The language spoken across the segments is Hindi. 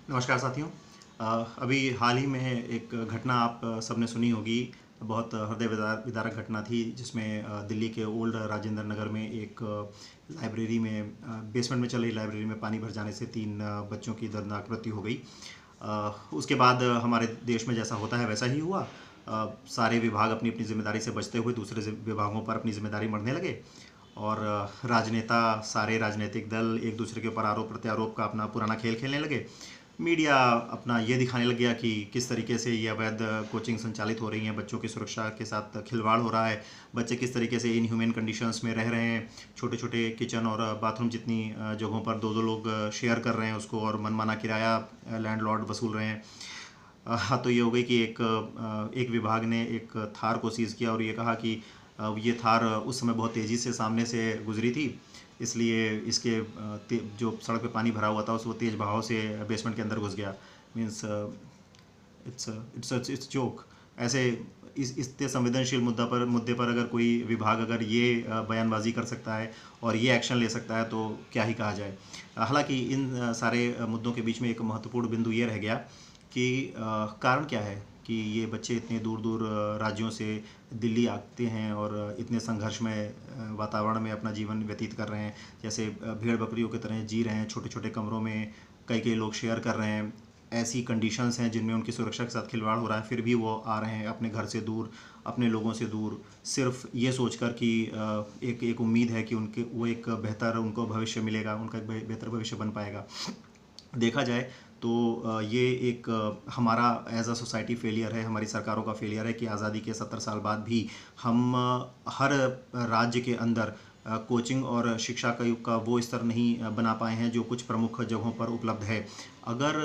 नमस्कार साथियों। अभी हाल ही में एक घटना आप सबने सुनी होगी। बहुत हृदय विदारक घटना थी जिसमें दिल्ली के ओल्ड राजेंद्र नगर में एक लाइब्रेरी में बेसमेंट में चल रही लाइब्रेरी में पानी भर जाने से 3 बच्चों की दर्दनाक मृत्यु हो गई। उसके बाद हमारे देश में जैसा होता है वैसा ही हुआ। सारे विभाग अपनी अपनी जिम्मेदारी से बचते हुए दूसरे विभागों पर अपनी जिम्मेदारी मढ़ने लगे और राजनेता, सारे राजनीतिक दल एक दूसरे के ऊपर आरोप प्रत्यारोप का अपना पुराना खेल खेलने लगे। मीडिया अपना ये दिखाने लग गया कि किस तरीके से ये अवैध कोचिंग संचालित हो रही हैं, बच्चों की सुरक्षा के साथ खिलवाड़ हो रहा है, बच्चे किस तरीके से इनह्यूमन कंडीशंस में रह रहे हैं, छोटे छोटे किचन और बाथरूम जितनी जगहों पर दो दो लोग शेयर कर रहे हैं उसको और मनमाना किराया लैंडलॉर्ड वसूल रहे हैं। हाँ, तो ये हो गई कि एक विभाग ने एक थार को सीज़ किया और ये कहा कि ये थार उस समय बहुत तेज़ी से सामने से गुजरी थी, इसलिए इसके जो सड़क पे पानी भरा हुआ था उस वो तेज़ बहाव से बेसमेंट के अंदर घुस गया। Means it's joke. ऐसे इस इतने संवेदनशील मुद्दे पर अगर कोई विभाग अगर ये बयानबाजी कर सकता है और ये एक्शन ले सकता है तो क्या ही कहा जाए। हालांकि इन सारे मुद्दों के बीच में एक महत्वपूर्ण बिंदु ये रह गया कि कारण क्या है कि ये बच्चे इतने दूर दूर राज्यों से दिल्ली आते हैं और इतने संघर्षमय वातावरण में अपना जीवन व्यतीत कर रहे हैं। जैसे भेड़ बकरियों की तरह जी रहे हैं, छोटे छोटे कमरों में कई कई लोग शेयर कर रहे हैं। ऐसी कंडीशंस हैं जिनमें उनकी सुरक्षा के साथ खिलवाड़ हो रहा है, फिर भी वो आ रहे हैं अपने घर से दूर, अपने लोगों से दूर, सिर्फ ये सोचकर कि एक एक उम्मीद है कि उनके वो एक बेहतर उनको भविष्य मिलेगा, उनका एक बेहतर भविष्य बन पाएगा। देखा जाए तो ये एक हमारा एज अ सोसाइटी फेलियर है, हमारी सरकारों का फेलियर है कि आज़ादी के 70 साल बाद भी हम हर राज्य के अंदर कोचिंग और शिक्षा का वो स्तर नहीं बना पाए हैं जो कुछ प्रमुख जगहों पर उपलब्ध है। अगर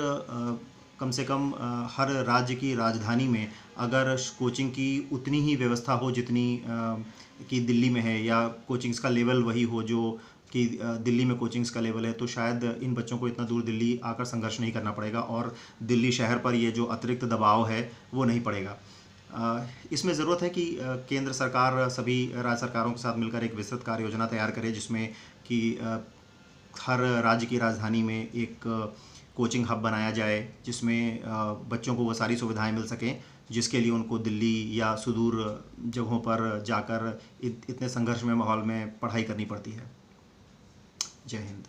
कम से कम हर राज्य की राजधानी में अगर कोचिंग की उतनी ही व्यवस्था हो जितनी कि दिल्ली में है, या कोचिंग्स का लेवल वही हो जो कि दिल्ली में कोचिंग्स का लेवल है, तो शायद इन बच्चों को इतना दूर दिल्ली आकर संघर्ष नहीं करना पड़ेगा और दिल्ली शहर पर ये जो अतिरिक्त दबाव है वो नहीं पड़ेगा। इसमें ज़रूरत है कि केंद्र सरकार सभी राज्य सरकारों के साथ मिलकर एक विस्तृत कार्य योजना तैयार करे जिसमें कि हर राज्य की राजधानी में एक कोचिंग हब बनाया जाए जिसमें बच्चों को वो सारी सुविधाएं मिल सकें जिसके लिए उनको दिल्ली या सुदूर जगहों पर जाकर इतने संघर्षमय माहौल में पढ़ाई करनी पड़ती है। जय हिंद।